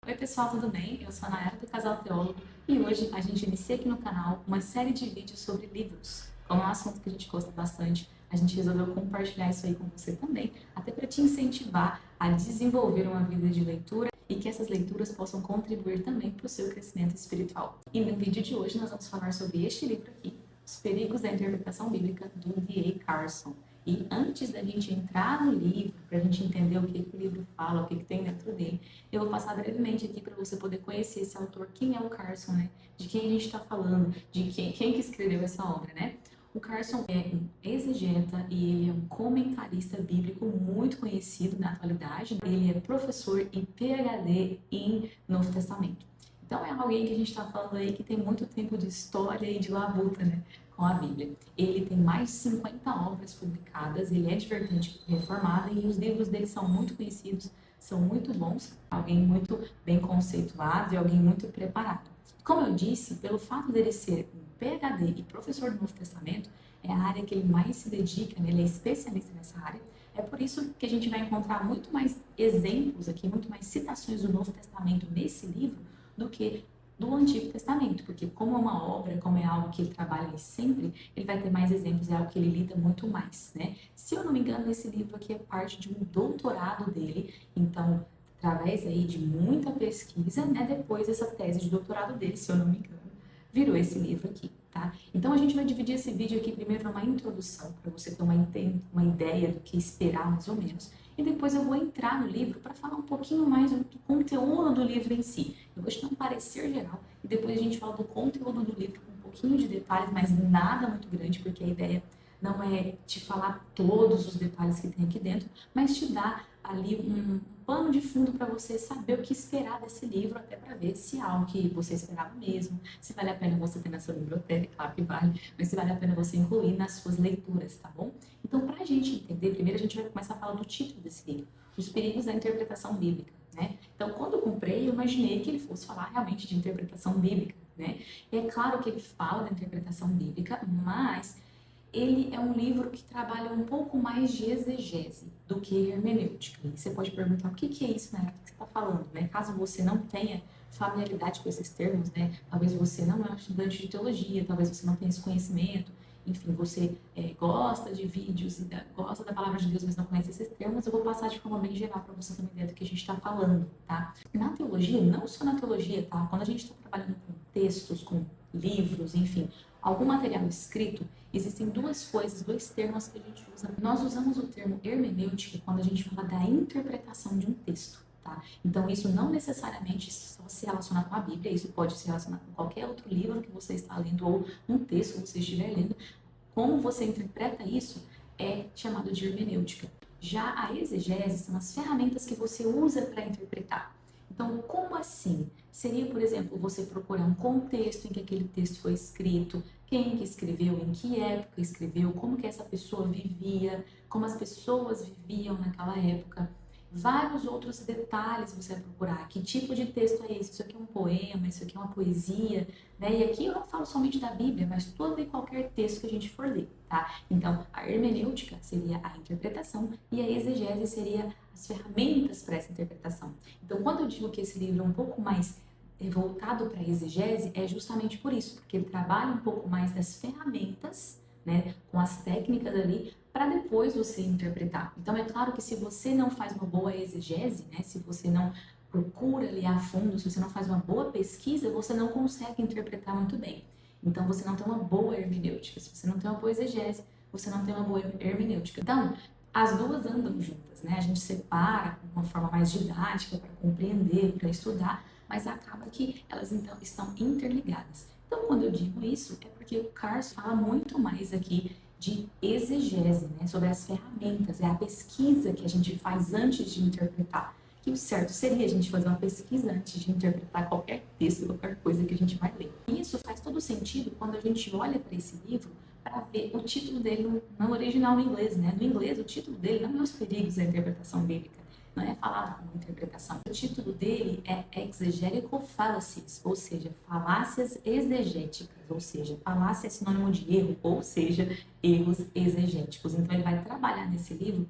Oi pessoal, tudo bem? Eu sou a Nayara do Casal Teólogo e hoje a gente inicia aqui no canal uma série de vídeos sobre livros. Como é um assunto que a gente gosta bastante, a gente resolveu compartilhar isso aí com você também, até para te incentivar a desenvolver uma vida de leitura e que essas leituras possam contribuir também para o seu crescimento espiritual. E no vídeo de hoje nós vamos falar sobre este livro aqui, Os Perigos da Interpretação Bíblica, do D.A. Carson. E antes da gente entrar no livro, para a gente entender o que o livro fala, o que tem dentro dele, eu vou passar brevemente aqui para você poder conhecer esse autor, quem é o Carson, né? De quem a gente está falando, de quem que escreveu essa obra, né? O Carson é um exegeta e ele é um comentarista bíblico muito conhecido na atualidade. Ele é professor e PhD em Novo Testamento. Então é alguém que a gente está falando aí que tem muito tempo de história e de labuta, né, com a Bíblia. Ele tem mais de 50 obras publicadas, ele é de vertente reformada e os livros dele são muito conhecidos, são muito bons, alguém muito bem conceituado e alguém muito preparado. Como eu disse, pelo fato dele ser um PhD e professor do Novo Testamento, é a área que ele mais se dedica, né? Ele é especialista nessa área. É por isso que a gente vai encontrar muito mais exemplos aqui, muito mais citações do Novo Testamento nesse livro do que do Antigo Testamento, porque como é uma obra, como é algo que ele trabalha sempre, ele vai ter mais exemplos, é algo que ele lida muito mais, né? Se eu não me engano, esse livro aqui é parte de um doutorado dele, então, através aí de muita pesquisa, né, depois essa tese de doutorado dele, se eu não me engano, virou esse livro aqui, tá? Então a gente vai dividir esse vídeo aqui primeiro numa introdução, para você ter uma ideia do que esperar mais ou menos, e depois eu vou entrar no livro para falar um pouquinho mais do conteúdo do livro em si. Eu vou te dar um parecer geral e depois a gente fala do conteúdo do livro com um pouquinho de detalhes, mas nada muito grande, porque a ideia não é te falar todos os detalhes que tem aqui dentro, mas te dar ali um pano de fundo para você saber o que esperar desse livro, até para ver se é algo que você esperava mesmo, se vale a pena você ter na sua biblioteca, claro que vale, mas se vale a pena você incluir nas suas leituras, tá bom? Então, para a gente entender, primeiro a gente vai começar a falar do título desse livro, Os Perigos da Interpretação Bíblica, né? Então, quando eu comprei, eu imaginei que ele fosse falar realmente de interpretação bíblica, né? E é claro que ele fala da interpretação bíblica, mas ele é um livro que trabalha um pouco mais de exegese do que hermenêutica. E você pode perguntar o que é isso, né? O que você está falando, né? Caso você não tenha familiaridade com esses termos, né? Talvez você não é um estudante de teologia, talvez você não tenha esse conhecimento, enfim, você gosta de vídeos, gosta da palavra de Deus, mas não conhece esses termos, eu vou passar de forma bem geral para você ter uma ideia do que a gente está falando, tá? Na teologia, não só na teologia, tá? Quando a gente está trabalhando com textos, com livros, enfim, algum material escrito, existem duas coisas, dois termos que a gente usa. Nós usamos o termo hermenêutica quando a gente fala da interpretação de um texto. Tá? Então, isso não necessariamente só se relaciona com a Bíblia, isso pode se relacionar com qualquer outro livro que você está lendo ou um texto que você estiver lendo. Como você interpreta isso é chamado de hermenêutica. Já a exegese são as ferramentas que você usa para interpretar. Então, como assim? Seria, por exemplo, você procurar um contexto em que aquele texto foi escrito, quem que escreveu, em que época escreveu, como que essa pessoa vivia, como as pessoas viviam naquela época. Vários outros detalhes você vai procurar. Que tipo de texto é esse? Isso aqui é um poema, isso aqui é uma poesia, né? E aqui eu não falo somente da Bíblia, mas todo e qualquer texto que a gente for ler, tá? Então, a hermenêutica seria a interpretação e a exegese seria as ferramentas para essa interpretação. Então, quando eu digo que esse livro é um pouco mais voltado para a exegese, é justamente por isso, porque ele trabalha um pouco mais das ferramentas, né, com as técnicas ali, para depois você interpretar. Então, é claro que se você não faz uma boa exegese, né, se você não procura ali a fundo, se você não faz uma boa pesquisa, você não consegue interpretar muito bem. Então, você não tem uma boa hermenêutica. Se você não tem uma boa exegese, você não tem uma boa hermenêutica. Então, as duas andam juntas, né? A gente separa de uma forma mais didática para compreender, para estudar, mas acaba que elas então estão interligadas. Então, quando eu digo isso, é porque o Carson fala muito mais aqui de exegese, né? Sobre as ferramentas, é a pesquisa que a gente faz antes de interpretar. Que o certo seria a gente fazer uma pesquisa antes de interpretar qualquer texto, qualquer coisa que a gente vai ler. E isso faz todo sentido quando a gente olha para esse livro para ver o título dele no original no inglês, né? No inglês, o título dele não é Os Perigos da Interpretação Bíblica, não é falado como interpretação. O título dele é Exegetical Fallacies, ou seja, falácias exegéticas, ou seja, falácia é sinônimo de erro, ou seja, erros exegéticos. Então ele vai trabalhar nesse livro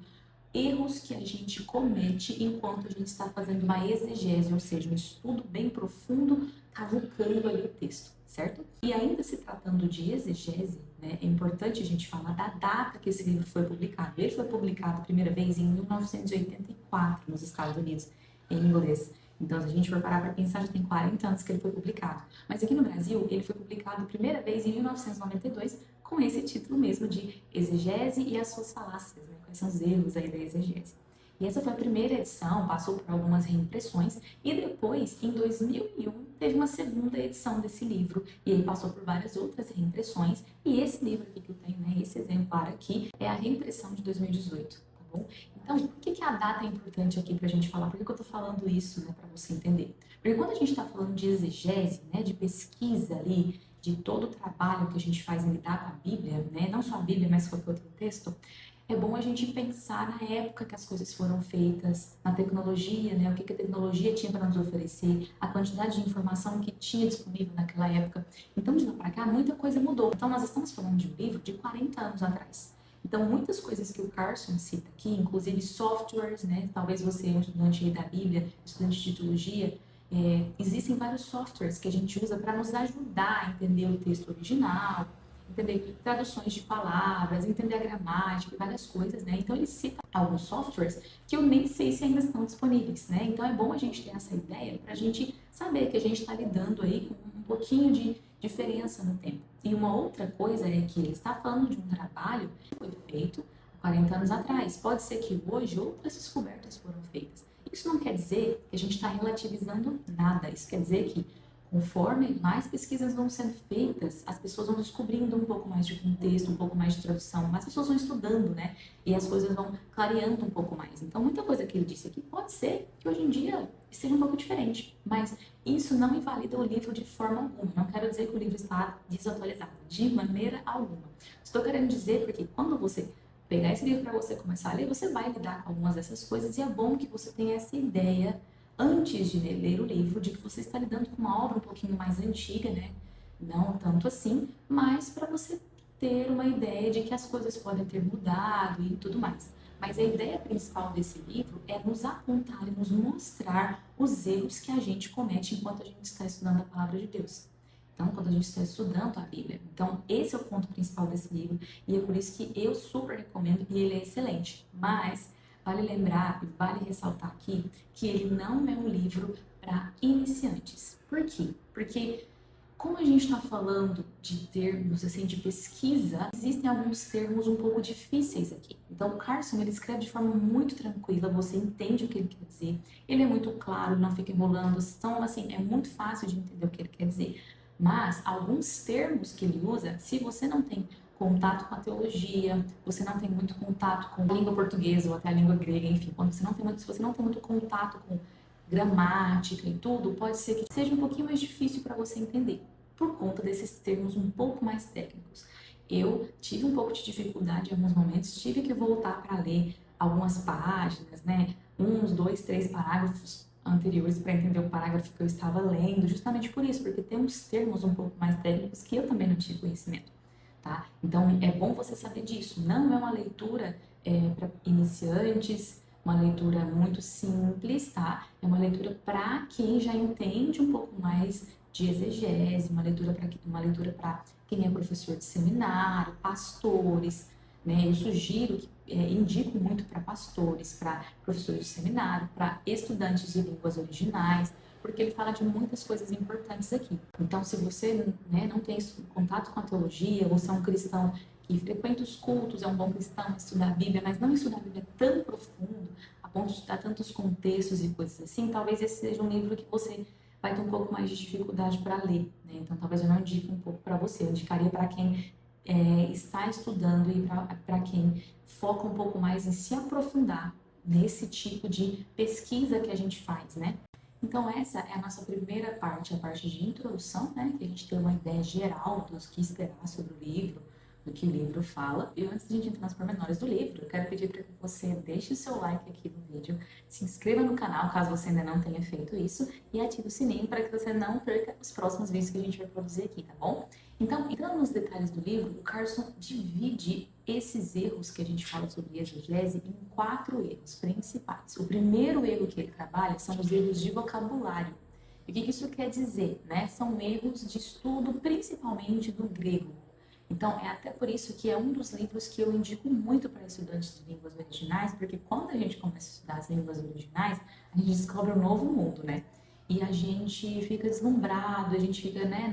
erros que a gente comete enquanto a gente está fazendo uma exegese, ou seja, um estudo bem profundo, cavucando ali o texto, certo? E ainda se tratando de exegese, né, é importante a gente falar da data que esse livro foi publicado. Ele foi publicado a primeira vez em 1984 nos Estados Unidos, em inglês. Então, se a gente for parar para pensar, já tem 40 anos que ele foi publicado. Mas aqui no Brasil, ele foi publicado a primeira vez em 1992, com esse título mesmo de Exegese e as suas falácias, né? Quais são os erros aí da exegese. E essa foi a primeira edição, passou por algumas reimpressões, e depois, em 2001, teve uma segunda edição desse livro, e aí passou por várias outras reimpressões, e esse livro aqui que eu tenho, né, esse exemplar aqui, é a reimpressão de 2018. Bom? Então, por que a data é importante aqui para a gente falar? Por que eu estou falando isso, né, para você entender? Porque quando a gente está falando de exegese, né, de pesquisa ali, de todo o trabalho que a gente faz em lidar com a Bíblia, né, não só a Bíblia, mas qualquer outro texto, é bom a gente pensar na época que as coisas foram feitas, na tecnologia, né, o que a tecnologia tinha para nos oferecer, a quantidade de informação que tinha disponível naquela época. Então, de lá para cá, muita coisa mudou. Então, nós estamos falando de um livro de 40 anos atrás. Então, muitas coisas que o Carson cita aqui, inclusive softwares, né? Talvez você é um estudante da Bíblia, estudante de teologia, existem vários softwares que a gente usa para nos ajudar a entender o texto original, entender traduções de palavras, entender a gramática e várias coisas, né? Então, ele cita alguns softwares que eu nem sei se ainda estão disponíveis, né? Então, é bom a gente ter essa ideia para a gente saber que a gente está lidando aí com um pouquinho de diferença no tempo. E uma outra coisa é que ele está falando de um trabalho que foi feito há 40 anos atrás. Pode ser que hoje outras descobertas foram feitas. Isso não quer dizer que a gente está relativizando nada. Isso quer dizer que, conforme mais pesquisas vão sendo feitas, as pessoas vão descobrindo um pouco mais de contexto, um pouco mais de tradução, mais pessoas vão estudando, né? E as coisas vão clareando um pouco mais. Então, muita coisa que ele disse aqui pode ser que hoje em dia seja um pouco diferente, mas isso não invalida o livro de forma alguma. Não quero dizer que o livro está desatualizado, de maneira alguma. Estou querendo dizer porque quando você pegar esse livro para você começar a ler, você vai lidar com algumas dessas coisas e é bom que você tenha essa ideia antes de ler o livro, de que você está lidando com uma obra um pouquinho mais antiga, né? Não tanto assim, mas para você ter uma ideia de que as coisas podem ter mudado e tudo mais. Mas a ideia principal desse livro é nos apontar e nos mostrar os erros que a gente comete enquanto a gente está estudando a palavra de Deus. Então, quando a gente está estudando a Bíblia. Então, esse é o ponto principal desse livro e é por isso que eu super recomendo e ele é excelente. Mas vale lembrar e vale ressaltar aqui que ele não é um livro para iniciantes. Por quê? Porque como a gente está falando de termos assim de pesquisa, existem alguns termos um pouco difíceis aqui. Então, o Carson ele escreve de forma muito tranquila, você entende o que ele quer dizer. Ele é muito claro, não fica enrolando. Então, assim, é muito fácil de entender o que ele quer dizer. Mas alguns termos que ele usa, se você não tem contato com a teologia, você não tem muito contato com a língua portuguesa ou até a língua grega, enfim, quando você não tem muito, se você não tem muito contato com gramática e tudo, pode ser que seja um pouquinho mais difícil para você entender, por conta desses termos um pouco mais técnicos. Eu tive um pouco de dificuldade em alguns momentos, tive que voltar para ler algumas páginas, né? Uns, dois, três parágrafos anteriores para entender o parágrafo que eu estava lendo, justamente por isso, porque tem uns termos um pouco mais técnicos que eu também não tive conhecimento. Tá? Então, é bom você saber disso. Não é uma leitura para iniciantes, uma leitura muito simples, tá? É uma leitura para quem já entende um pouco mais de exegese, uma leitura para quem é professor de seminário, pastores, né? Eu sugiro que indico muito para pastores, para professores de seminário, para estudantes de línguas originais, porque ele fala de muitas coisas importantes aqui. Então, se você, né, não tem contato com a teologia, você é um cristão que frequenta os cultos, é um bom cristão, estuda a Bíblia, mas não estuda a Bíblia tão profundo, a ponto de dar tantos contextos e coisas assim, talvez esse seja um livro que você vai ter um pouco mais de dificuldade para ler, né? Então, talvez eu não indique um pouco para você, eu indicaria para quem está estudando e para quem foca um pouco mais em se aprofundar nesse tipo de pesquisa que a gente faz, né? Então, essa é a nossa primeira parte, a parte de introdução, né? Que a gente tem uma ideia geral do que esperar sobre o livro, do que o livro fala. E antes de a gente entrar nos pormenores do livro, eu quero pedir para que você deixe o seu like aqui no vídeo, se inscreva no canal caso você ainda não tenha feito isso e ative o sininho para que você não perca os próximos vídeos que a gente vai produzir aqui, tá bom? Então, entrando nos detalhes do livro, o Carson divide esses erros que a gente fala sobre exegese em 4 erros principais. O primeiro erro que ele trabalha são os erros de vocabulário. E o que isso quer dizer, né? São erros de estudo, principalmente do grego. Então, é até por isso que é um dos livros que eu indico muito para estudantes de línguas originais, porque quando a gente começa a estudar as línguas originais, a gente descobre um novo mundo, né? E a gente fica deslumbrado, a gente fica, né,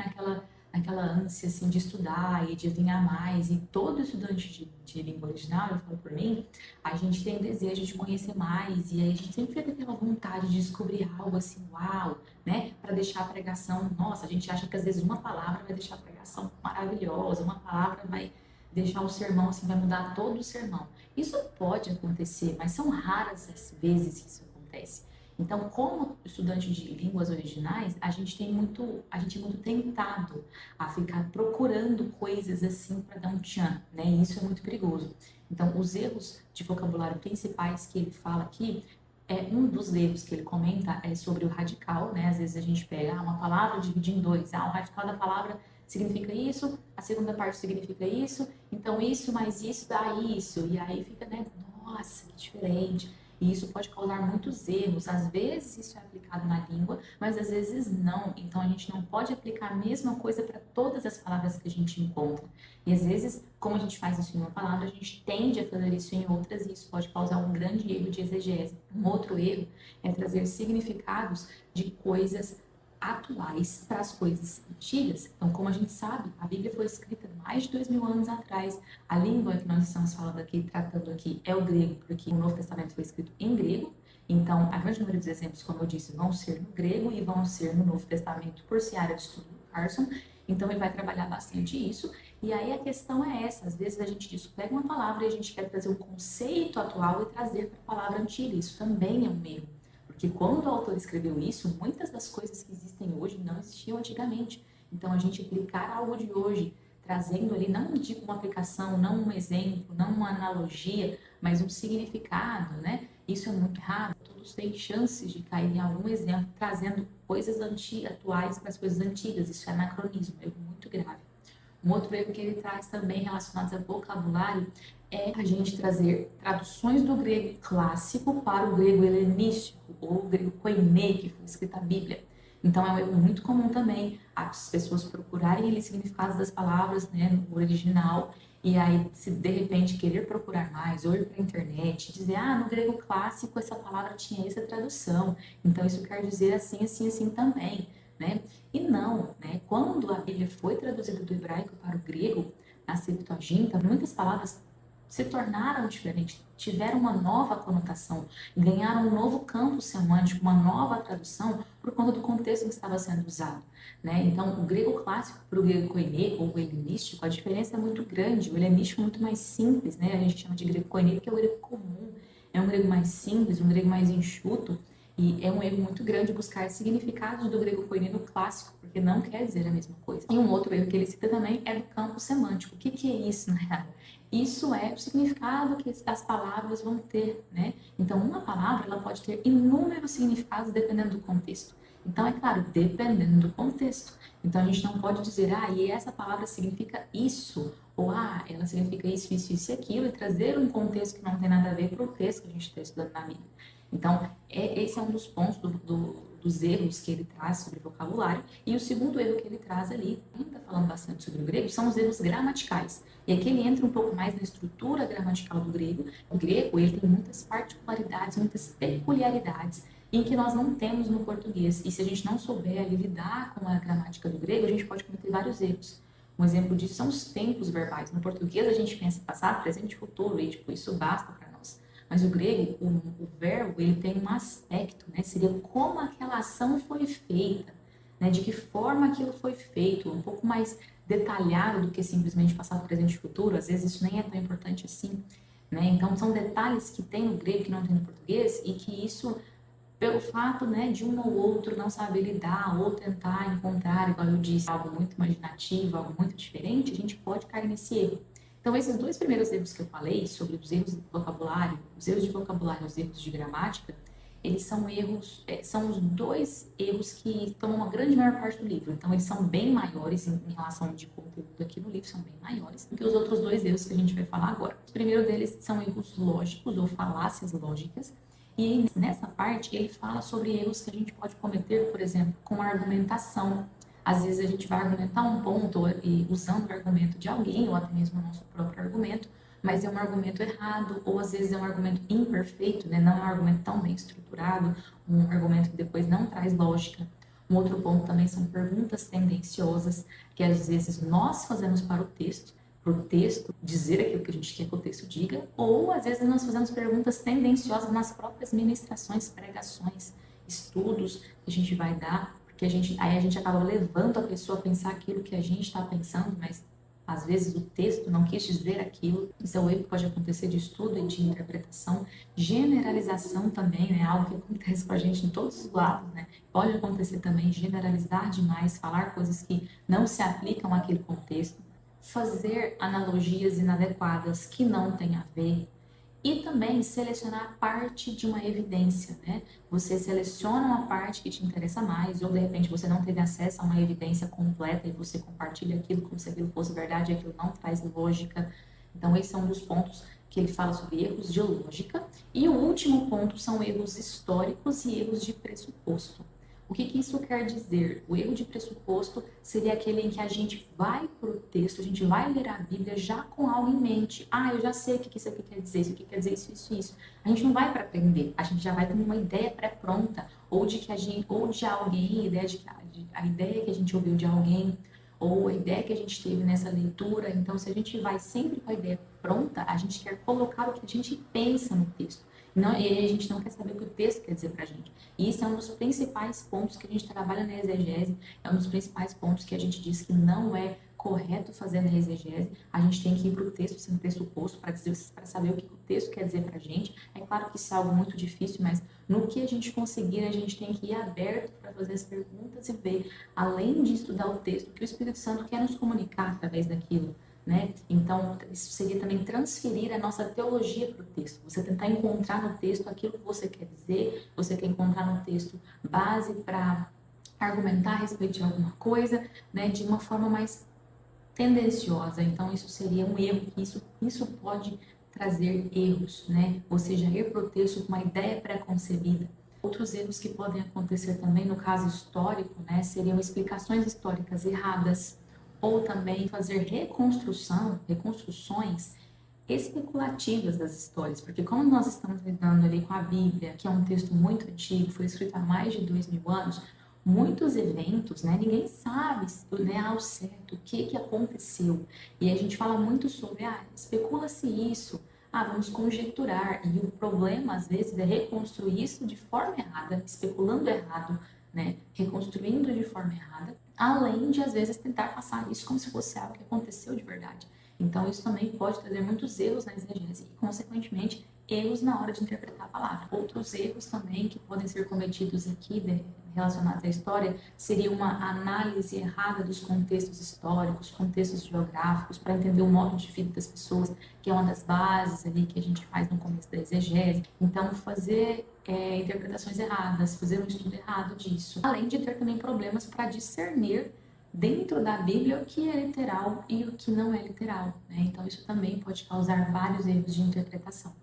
naquela ânsia, assim, de estudar e de adivinhar mais. E todo estudante de língua original, eu falo por mim, a gente tem desejo de conhecer mais, e aí a gente sempre fica com aquela vontade de descobrir algo assim, uau, né? Para deixar a pregação, nossa, a gente acha que às vezes uma palavra vai deixar a pregação maravilhosa, uma palavra vai deixar o sermão, assim, vai mudar todo o sermão. Isso pode acontecer, mas são raras as vezes que isso acontece. Então, como estudante de línguas originais, a gente é muito tentado a ficar procurando coisas assim para dar um tchan, né? E isso é muito perigoso. Então, os erros de vocabulário principais que ele fala aqui, um dos erros que ele comenta é sobre o radical, né? Às vezes a gente pega uma palavra, divide em dois. O radical da palavra significa isso, a segunda parte significa isso, então isso mais isso dá isso. E aí fica, né? Nossa, que diferente. E isso pode causar muitos erros. Às vezes isso é aplicado na língua, mas às vezes não. Então a gente não pode aplicar a mesma coisa para todas as palavras que a gente encontra. E às vezes, como a gente faz isso em uma palavra, a gente tende a fazer isso em outras e isso pode causar um grande erro de exegese. Um outro erro é trazer significados de coisas atuais para as coisas antigas. Então, como a gente sabe, a Bíblia foi escrita mais de 2000 anos atrás. A língua que nós estamos falando aqui, tratando aqui, é o grego, porque o Novo Testamento foi escrito em grego. Então, a grande maioria dos exemplos, como eu disse, vão ser no grego e vão ser no Novo Testamento, por ser área de estudo do Carson. Então, ele vai trabalhar bastante isso. E aí a questão é essa, às vezes a gente pega uma palavra e a gente quer trazer um conceito atual e trazer para a palavra antiga. Isso também é um erro. Porque quando o autor escreveu isso, muitas das coisas que existem hoje não existiam antigamente. Então, a gente aplicar algo de hoje, trazendo ali, não digo uma aplicação, não um exemplo, não uma analogia, mas um significado, né? Isso é muito errado. Todos têm chances de cair em algum exemplo, trazendo coisas atuais para as coisas antigas. Isso é anacronismo, é muito grave. Um outro erro que ele traz também relacionado ao vocabulário é a gente trazer traduções do grego clássico para o grego helenístico, ou o grego koiné, que foi escrita a Bíblia. Então, é um erro muito comum também as pessoas procurarem ali significados das palavras, né, no original, e aí, se de repente querer procurar mais, ou ir para a internet, dizer, no grego clássico essa palavra tinha essa tradução, então isso quer dizer assim, assim, assim também, né? E não, né? Quando a Bíblia foi traduzida do hebraico para o grego, na Septuaginta, muitas palavras se tornaram diferentes, tiveram uma nova conotação, ganharam um novo campo semântico, uma nova tradução por conta do contexto que estava sendo usado, né? Então, o grego clássico para o grego koiné ou helenístico, a diferença é muito grande. O helenístico é muito mais simples, né? A gente chama de grego koiné porque é o grego comum, é um grego mais simples, um grego mais enxuto. E é um erro muito grande buscar significados do grego koiné no clássico, porque não quer dizer a mesma coisa. E um outro erro que ele cita também é do campo semântico. O que é isso, na real? Isso é o significado que as palavras vão ter, né? Então, uma palavra ela pode ter inúmeros significados dependendo do contexto. Então, é claro, dependendo do contexto. Então, a gente não pode dizer, e essa palavra significa isso, ou ela significa isso, isso, isso e aquilo, e trazer um contexto que não tem nada a ver para o texto que a gente está estudando na Bíblia. Então, esse é um dos pontos dos erros que ele traz sobre vocabulário. E o segundo erro que ele traz ali, ainda falando bastante sobre o grego, são os erros gramaticais. E aqui ele entra um pouco mais na estrutura gramatical do grego. O grego ele tem muitas particularidades, muitas peculiaridades, em que nós não temos no português. E se a gente não souber ali lidar com a gramática do grego, a gente pode cometer vários erros. Um exemplo disso são os tempos verbais. No português a gente pensa em passado, presente e futuro, e isso basta para nós. Mas o grego, o verbo, ele tem um aspecto, né? Seria como aquela ação foi feita, né? De que forma aquilo foi feito, um pouco mais detalhado do que simplesmente passado, presente e futuro. Às vezes isso nem é tão importante assim, né? Então são detalhes que tem no grego que não tem no português e que isso, pelo fato, né, de um ou outro não saber lidar ou tentar encontrar, igual eu disse, algo muito imaginativo, algo muito diferente, a gente pode cair nesse erro. Então, esses dois primeiros erros que eu falei, sobre os erros de vocabulário, e os erros de gramática, eles são erros, são os dois erros que tomam uma grande maior parte do livro. Então, eles são bem maiores em relação de conteúdo aqui no livro, são bem maiores do que os outros dois erros que a gente vai falar agora. O primeiro deles são erros lógicos ou falácias lógicas. E nessa parte, ele fala sobre erros que a gente pode cometer, por exemplo, com a argumentação. Às vezes a gente vai argumentar um ponto usando o argumento de alguém, ou até mesmo o nosso próprio argumento, mas é um argumento errado, ou às vezes é um argumento imperfeito, né? Não é um argumento tão bem estruturado, um argumento que depois não traz lógica. Um outro ponto também são perguntas tendenciosas, que às vezes nós fazemos para o texto dizer aquilo que a gente quer que o texto diga, ou às vezes nós fazemos perguntas tendenciosas nas próprias ministrações, pregações, estudos que a gente vai dar, porque aí a gente acaba levando a pessoa a pensar aquilo que a gente está pensando, mas às vezes o texto não quis dizer aquilo. Isso é um erro que pode acontecer de estudo e de interpretação. Generalização também, né? Algo que acontece com a gente em todos os lados, né? Pode acontecer também generalizar demais, falar coisas que não se aplicam àquele contexto, fazer analogias inadequadas que não têm a ver, e também selecionar parte de uma evidência, né? Você seleciona uma parte que te interessa mais, ou de repente você não teve acesso a uma evidência completa e você compartilha aquilo como se aquilo fosse verdade e aquilo não traz lógica. Então, esse é um dos pontos que ele fala sobre erros de lógica. E o último ponto são erros históricos e erros de pressuposto. O que isso quer dizer? O erro de pressuposto seria aquele em que a gente vai para o texto, a gente vai ler a Bíblia já com algo em mente. Eu já sei o que isso aqui quer dizer, isso aqui quer dizer isso, isso, isso. A gente não vai para aprender, a gente já vai com uma ideia pré-pronta, ou de alguém, a ideia que a gente ouviu de alguém, ou a ideia que a gente teve nessa leitura. Então, se a gente vai sempre com a ideia pronta, a gente quer colocar o que a gente pensa no texto. Não, e aí a gente não quer saber o que o texto quer dizer pra gente. E isso é um dos principais pontos que a gente trabalha na exegese, é um dos principais pontos que a gente diz que não é correto fazer na exegese. A gente tem que ir para o texto sem pressuposto para saber o que o texto quer dizer pra gente. É claro que isso é algo muito difícil, mas no que a gente conseguir, a gente tem que ir aberto para fazer as perguntas e ver, além de estudar o texto, o que o Espírito Santo quer nos comunicar através daquilo. Né? Então, isso seria também transferir a nossa teologia para o texto. Você tentar encontrar no texto aquilo que você quer dizer, você quer encontrar no texto base para argumentar a respeito de alguma coisa, né? De uma forma mais tendenciosa. Então, isso seria um erro, isso pode trazer erros, né? Ou seja, ir para o texto com uma ideia pré-concebida. Outros erros que podem acontecer também, no caso histórico, né? Seriam explicações históricas erradas, ou também fazer reconstruções especulativas das histórias, porque como nós estamos lidando ali com a Bíblia, que é um texto muito antigo, foi escrito há mais de 2000 anos, muitos eventos, né, ninguém sabe, né, ao certo o que aconteceu, e a gente fala muito sobre, especula-se isso, vamos conjecturar, e o problema às vezes é reconstruir isso de forma errada, especulando errado, né, reconstruindo de forma errada, além de, às vezes, tentar passar isso como se fosse algo que aconteceu de verdade. Então, isso também pode trazer muitos erros na exegese e, consequentemente, erros na hora de interpretar a palavra. Outros erros também que podem ser cometidos aqui, relacionados à história, seria uma análise errada dos contextos históricos, contextos geográficos, para entender o modo de vida das pessoas, que é uma das bases ali que a gente faz no começo da exegese. Então, fazer interpretações erradas, fazer um estudo errado disso, além de ter também problemas para discernir dentro da Bíblia o que é literal e o que não é literal, né? Então isso também pode causar vários erros de interpretação.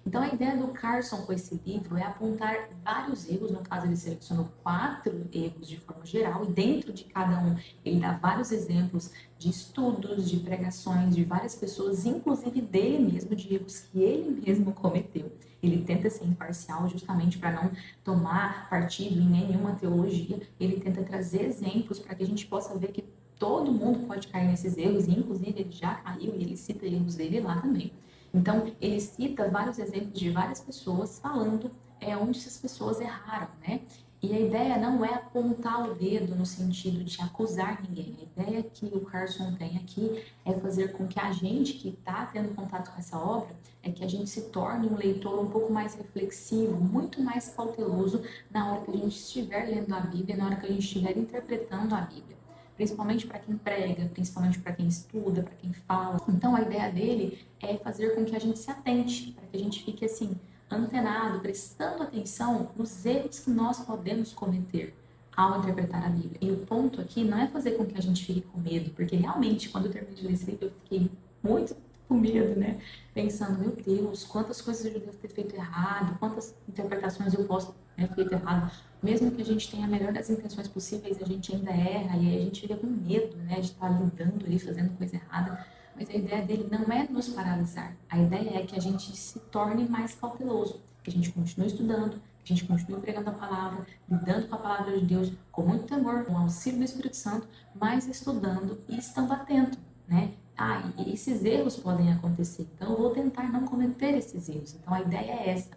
Então a ideia do Carson com esse livro é apontar vários erros, no caso ele selecionou 4 erros de forma geral, e dentro de cada um ele dá vários exemplos de estudos, de pregações de várias pessoas, inclusive dele mesmo, de erros que ele mesmo cometeu. Ele tenta ser imparcial justamente para não tomar partido em nenhuma teologia, ele tenta trazer exemplos para que a gente possa ver que todo mundo pode cair nesses erros, e inclusive ele já caiu e ele cita erros dele lá também. Então, ele cita vários exemplos de várias pessoas falando onde essas pessoas erraram, né? E a ideia não é apontar o dedo no sentido de acusar ninguém. A ideia que o Carson tem aqui é fazer com que a gente que está tendo contato com essa obra, que a gente se torne um leitor um pouco mais reflexivo, muito mais cauteloso na hora que a gente estiver lendo a Bíblia, na hora que a gente estiver interpretando a Bíblia. principalmente para quem prega, principalmente para quem estuda, para quem fala. Então a ideia dele é fazer com que a gente se atente, para que a gente fique assim, antenado, prestando atenção nos erros que nós podemos cometer ao interpretar a Bíblia. E o ponto aqui não é fazer com que a gente fique com medo, porque realmente, quando eu terminei de ler esse livro, eu fiquei muito com medo, né? Pensando, meu Deus, quantas coisas eu devo ter feito errado, quantas interpretações eu posso ter feito errado. Mesmo que a gente tenha a melhor das intenções possíveis, a gente ainda erra, e aí a gente fica com medo, né, de estar lidando ali, fazendo coisa errada. Mas a ideia dele não é nos paralisar. A ideia é que a gente se torne mais cauteloso, que a gente continue estudando, que a gente continue pregando a palavra, lidando com a palavra de Deus com muito temor, com o auxílio do Espírito Santo, mas estudando e estando atento, né? E esses erros podem acontecer, então eu vou tentar não cometer esses erros. Então a ideia é essa,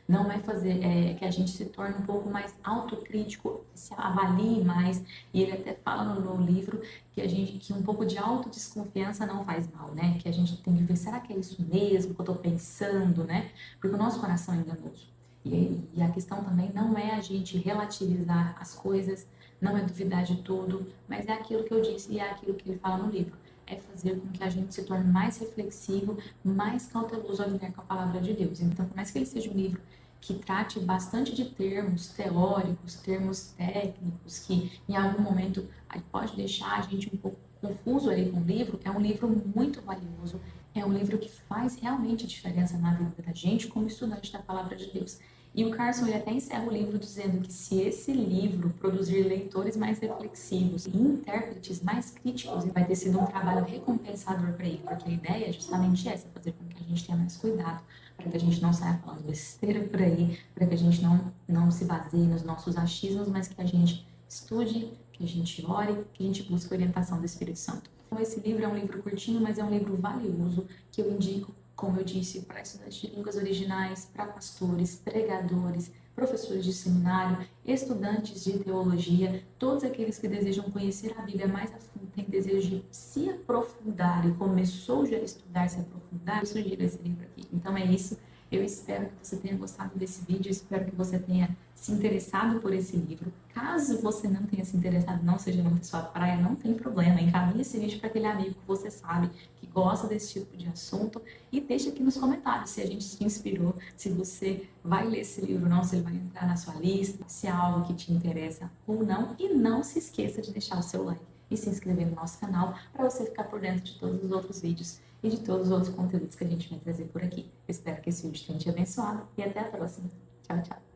não é fazer que a gente se torne um pouco mais autocrítico, se avalie mais, e ele até fala no livro que um pouco de autodesconfiança não faz mal, né? Que a gente tem que ver, será que é isso mesmo que eu estou pensando, né? Porque o nosso coração é enganoso. E a questão também não é a gente relativizar as coisas, não é duvidar de tudo, mas é aquilo que eu disse e é aquilo que ele fala no livro. É fazer com que a gente se torne mais reflexivo, mais cauteloso ao lidar com a palavra de Deus. Então, por mais que ele seja um livro que trate bastante de termos teóricos, termos técnicos, que em algum momento pode deixar a gente um pouco confuso ali com o livro, é um livro muito valioso, é um livro que faz realmente diferença na vida da gente como estudante da palavra de Deus. E o Carson ele até encerra o livro dizendo que se esse livro produzir leitores mais reflexivos e intérpretes mais críticos, vai ter sido um trabalho recompensador para ele, porque a ideia é justamente essa, fazer com que a gente tenha mais cuidado, para que a gente não saia falando besteira por aí, para que a gente não se baseie nos nossos achismos, mas que a gente estude, que a gente ore, que a gente busque a orientação do Espírito Santo. Então esse livro é um livro curtinho, mas é um livro valioso, que eu indico, como eu disse, para estudantes de línguas originais, para pastores, pregadores, professores de seminário, estudantes de teologia, todos aqueles que desejam conhecer a Bíblia mais a fundo, têm desejo de se aprofundar e começou já a estudar, se aprofundar, eu sugiro esse livro aqui. Então é isso. Eu espero que você tenha gostado desse vídeo, espero que você tenha se interessado por esse livro. Caso você não tenha se interessado, não seja muito sua praia, não tem problema. Encaminhe esse vídeo para aquele amigo que você sabe que gosta desse tipo de assunto e deixa aqui nos comentários se a gente te inspirou, se você vai ler esse livro ou não, se ele vai entrar na sua lista, se é algo que te interessa ou não. E não se esqueça de deixar o seu like e se inscrever no nosso canal para você ficar por dentro de todos os outros vídeos e de todos os outros conteúdos que a gente vai trazer por aqui. Eu espero que esse vídeo tenha te abençoado e até a próxima. Tchau, tchau!